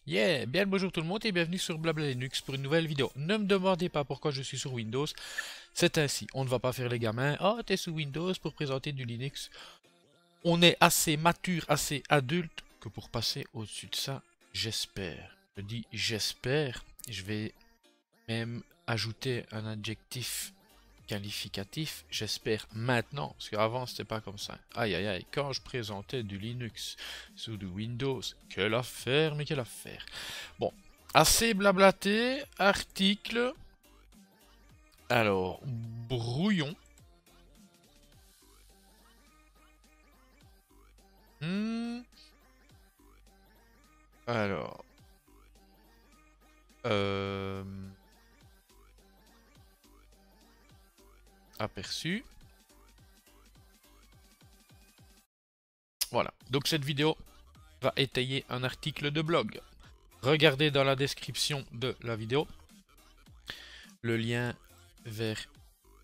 Yeah, bien le bonjour tout le monde et bienvenue sur Blabla Linux pour une nouvelle vidéo. Ne me demandez pas pourquoi je suis sur Windows, c'est ainsi. On ne va pas faire les gamins. Oh, t'es sous Windows pour présenter du Linux. On est assez mature, assez adulte que pour passer au-dessus de ça, j'espère. Je dis j'espère. Je vais même ajouter un adjectif qualificatif, j'espère maintenant, parce qu'avant c'était pas comme ça. Aïe aïe aïe, quand je présentais du Linux sous du Windows, quelle affaire, mais quelle affaire. Bon, assez blablaté, article. Alors, brouillon. Hmm, alors, euh, aperçu. Voilà, donc cette vidéo va étayer un article de blog. Regardez dans la description de la vidéo le lien vers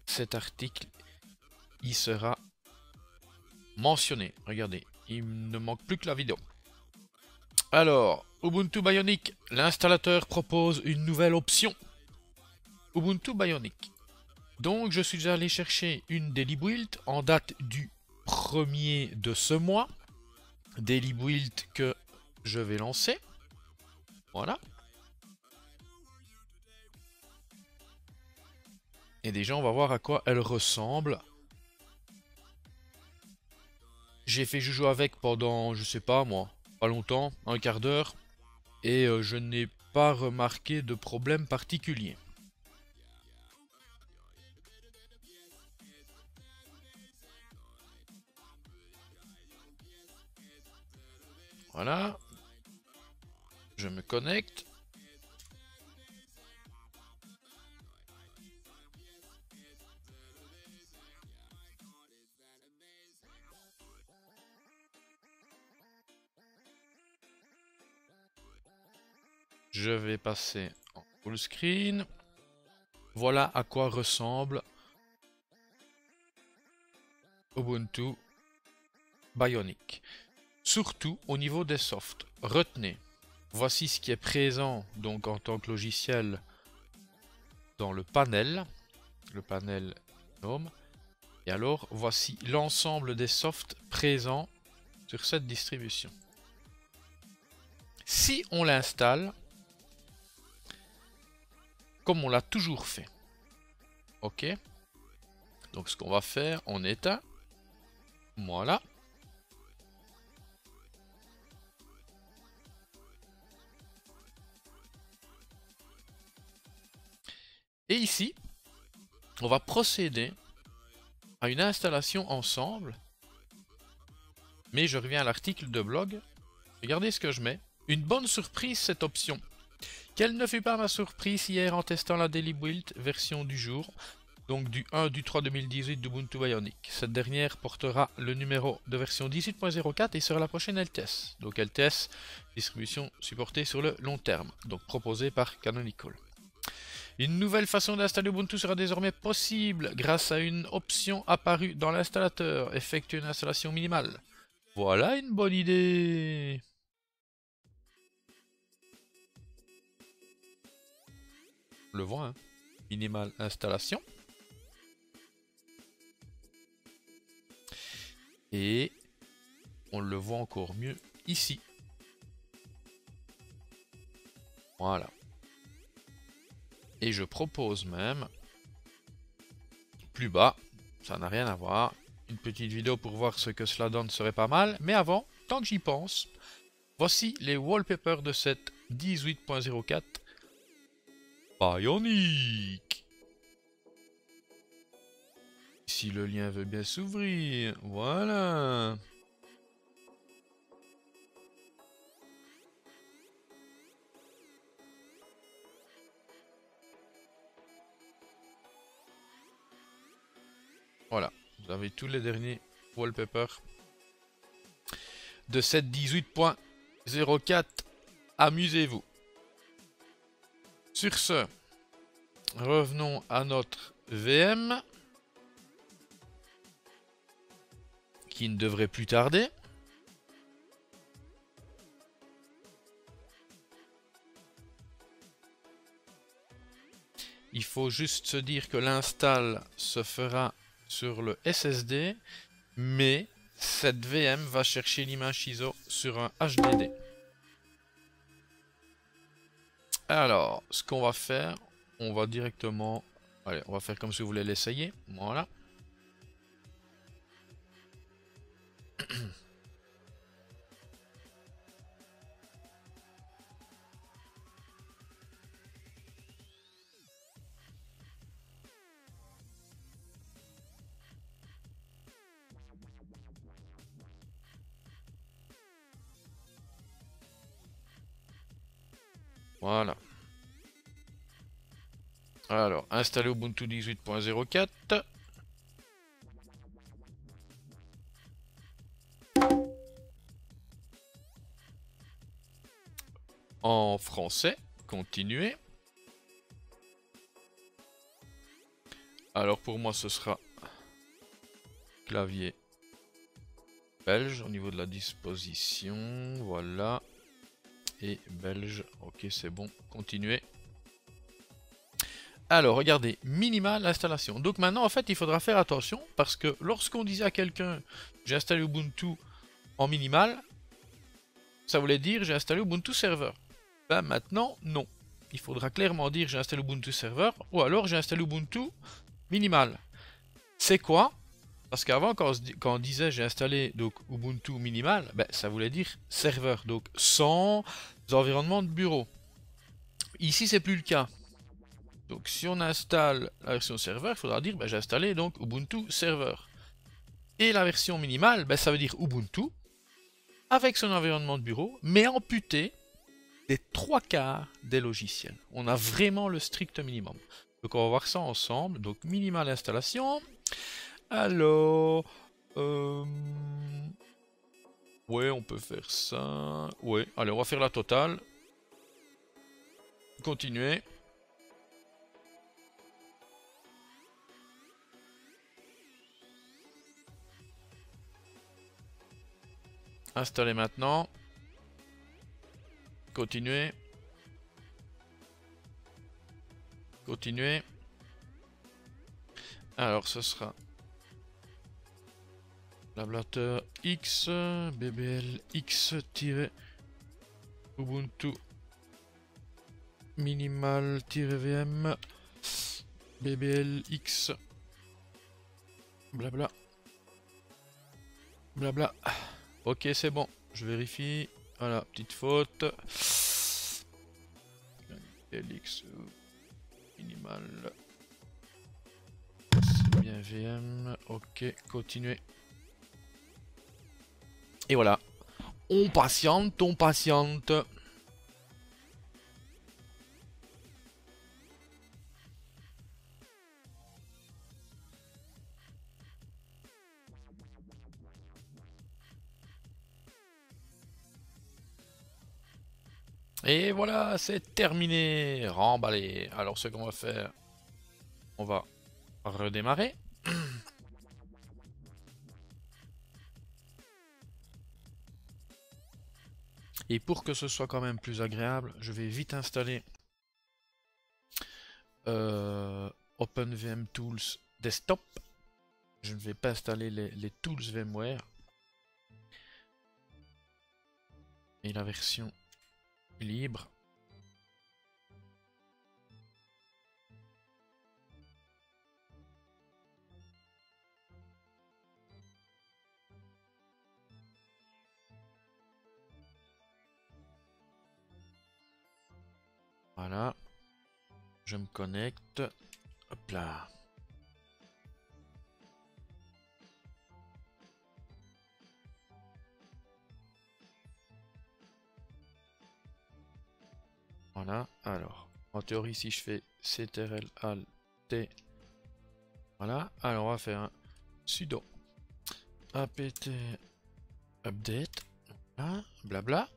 cet article. Il sera mentionné. Regardez, il ne manque plus que la vidéo. Alors, Ubuntu Bionic, l'installateur propose une nouvelle option. Ubuntu Bionic. Donc, je suis allé chercher une daily build en date du 1er de ce mois. Daily build que je vais lancer. Voilà. Et déjà, on va voir à quoi elle ressemble. J'ai fait joujou avec pendant, je sais pas moi, pas longtemps, un quart d'heure. Et je n'ai pas remarqué de problème particulier. Voilà. Je me connecte. Je vais passer en full screen. Voilà à quoi ressemble Ubuntu Bionic. Surtout au niveau des softs. Retenez, voici ce qui est présent donc en tant que logiciel dans le panel GNOME. Et alors, voici l'ensemble des softs présents sur cette distribution. Si on l'installe, comme on l'a toujours fait, ok. Donc ce qu'on va faire, on éteint. Voilà. Et ici, on va procéder à une installation ensemble. Mais je reviens à l'article de blog. Regardez ce que je mets. Une bonne surprise cette option. Quelle ne fut pas ma surprise hier en testant la Daily Build version du jour, donc du 1 du 3 2018 d'Ubuntu Bionic. Cette dernière portera le numéro de version 18.04 et sera la prochaine LTS. Donc LTS, distribution supportée sur le long terme, donc proposée par Canonical. Une nouvelle façon d'installer Ubuntu sera désormais possible grâce à une option apparue dans l'installateur. Effectuer une installation minimale. Voilà une bonne idée. On le voit, hein. Minimal installation. Et on le voit encore mieux ici. Voilà. Et je propose même, plus bas, ça n'a rien à voir, une petite vidéo pour voir ce que cela donne serait pas mal. Mais avant, tant que j'y pense, voici les wallpapers de cette 18.04 Bionic. Si le lien veut bien s'ouvrir, voilà. Voilà, vous avez tous les derniers wallpapers de cette 18.04. Amusez-vous. Sur ce, revenons à notre VM, qui ne devrait plus tarder. il faut juste se dire que l'install se fera sur le SSD, mais cette VM va chercher l'image ISO sur un HDD. Alors, ce qu'on va faire, on va directement... Allez, on va faire comme si vous voulez l'essayer. Voilà. Voilà. Alors, installer Ubuntu 18.04. En français, continuer. Alors pour moi ce sera clavier belge au niveau de la disposition, voilà. Et belge, ok c'est bon, continuer. Alors regardez, minimal installation. Donc maintenant en fait il faudra faire attention parce que lorsqu'on disait à quelqu'un j'ai installé Ubuntu en minimal, ça voulait dire j'ai installé Ubuntu serveur. Ben maintenant non. Il faudra clairement dire j'ai installé Ubuntu serveur ou alors j'ai installé Ubuntu minimal. C'est quoi? Parce qu'avant, quand on disait j'ai installé donc Ubuntu minimal, ben, ça voulait dire serveur, donc sans environnement de bureau. Ici, c'est plus le cas. Donc, si on installe la version serveur, il faudra dire ben, j'ai installé donc Ubuntu serveur. Et la version minimale, ben, ça veut dire Ubuntu avec son environnement de bureau, mais amputé des 3/4 des logiciels. On a vraiment le strict minimum. Donc, on va voir ça ensemble. Donc, minimal installation. Alors, ouais, on peut faire ça. Ouais, allez, on va faire la totale. Continuer. Installer maintenant. Continuer. Continuer. Alors, ce sera l'ablateur X, BBL X-Ubuntu minimal-VM BBL X blabla blabla. Ok, c'est bon, je vérifie. Voilà, petite faute. LX minimal. C'est bien VM. Ok, continuer. Et voilà. On patiente, on patiente. Et voilà, c'est terminé. Remballé. Alors ce qu'on va faire, on va redémarrer. Et pour que ce soit quand même plus agréable, je vais vite installer OpenVM Tools Desktop. Je ne vais pas installer les tools VMware. Et la version libre. Voilà. Je me connecte. Hop là. Voilà. Alors, en théorie, si je fais ctrl alt t, voilà. Alors, on va faire un sudo apt update. Voilà. Blabla.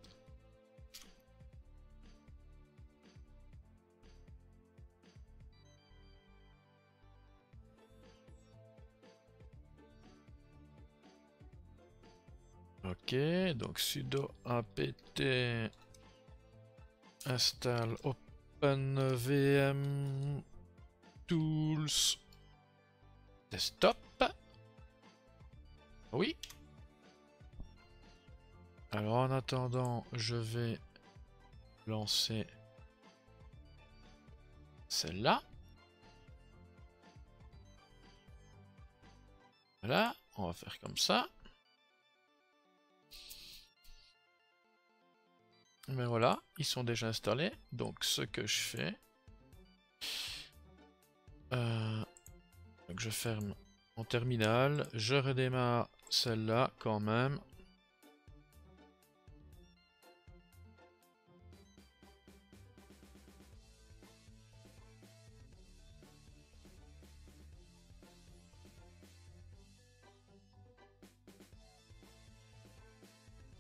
Ok, donc sudo apt install OpenVM Tools. Desktop. Oui. Alors en attendant, je vais lancer celle-là. Voilà, on va faire comme ça. Mais voilà, ils sont déjà installés. Donc ce que je fais, donc je ferme mon terminal, je redémarre celle-là quand même.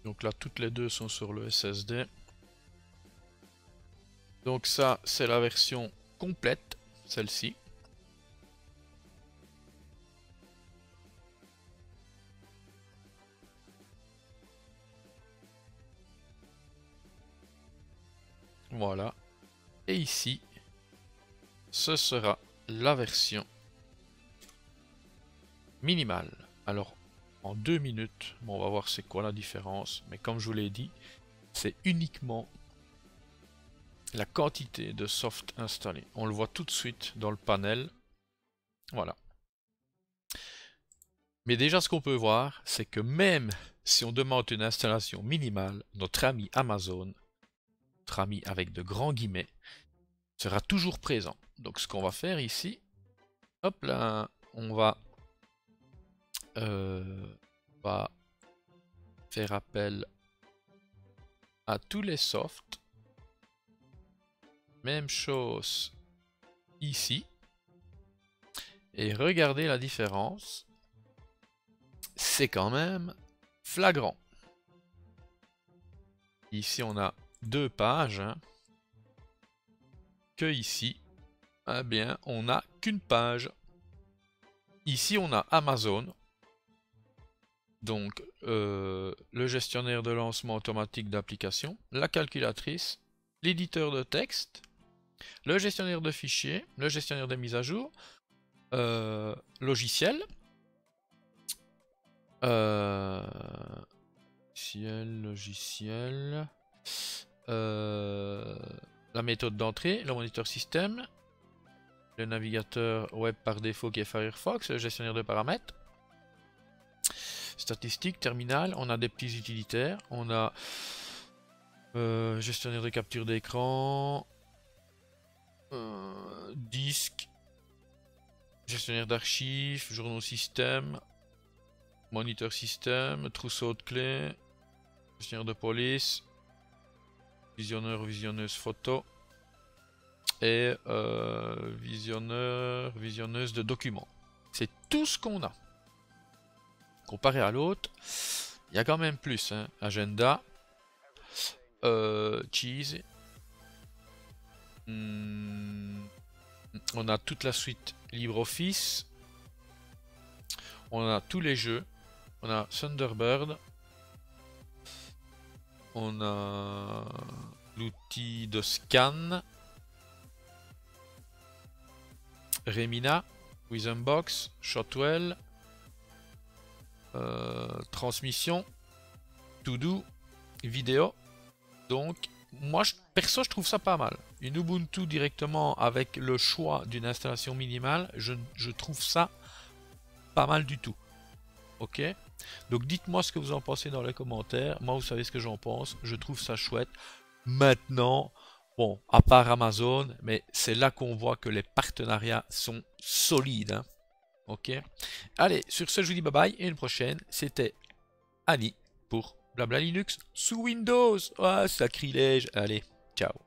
Donc là, toutes les deux sont sur le SSD. Donc ça, c'est la version complète, celle-ci. Voilà. Et ici, ce sera la version minimale. Alors, en 2 minutes, bon, on va voir c'est quoi la différence. Mais comme je vous l'ai dit, c'est uniquement la quantité de soft installé. On le voit tout de suite dans le panel. Voilà. Mais déjà, ce qu'on peut voir, c'est que même si on demande une installation minimale, notre ami Amazon, notre ami avec de grands guillemets, sera toujours présent. Donc ce qu'on va faire ici, hop là, on va faire appel à tous les softs. Même chose ici. Et regardez la différence. C'est quand même flagrant. Ici on a 2 pages. Hein, que ici, eh bien, on n'a qu'une page. Ici on a Amazon. Donc le gestionnaire de lancement automatique d'application, la calculatrice, l'éditeur de texte, le gestionnaire de fichiers, le gestionnaire de mise à jour, logiciel, logiciel, la méthode d'entrée, le moniteur système, le navigateur web par défaut qui est Firefox, le gestionnaire de paramètres, statistiques, terminal, on a des petits utilitaires, on a gestionnaire de capture d'écran, disque, gestionnaire d'archives, journaux système, moniteur système, trousseau de clés, gestionnaire de police, visionneur, visionneuse photo et visionneur, visionneuse de documents. C'est tout ce qu'on a. Comparé à l'autre, il y a quand même plus. Hein. Agenda, cheese. On a toute la suite LibreOffice. On a tous les jeux. On a Thunderbird. On a l'outil de scan. Remina, Wizenbox, Shotwell. Transmission, To-Do, vidéo. Donc, moi, perso, je trouve ça pas mal. Une Ubuntu directement avec le choix d'une installation minimale, je trouve ça pas mal du tout. Ok? Donc, dites-moi ce que vous en pensez dans les commentaires. Moi, vous savez ce que j'en pense. Je trouve ça chouette. Maintenant, bon, à part Amazon, mais c'est là qu'on voit que les partenariats sont solides. Hein. Ok. Allez, sur ce, je vous dis bye bye et une prochaine. C'était Annie pour Blabla Linux sous Windows. Ah, sacrilège. Allez, ciao.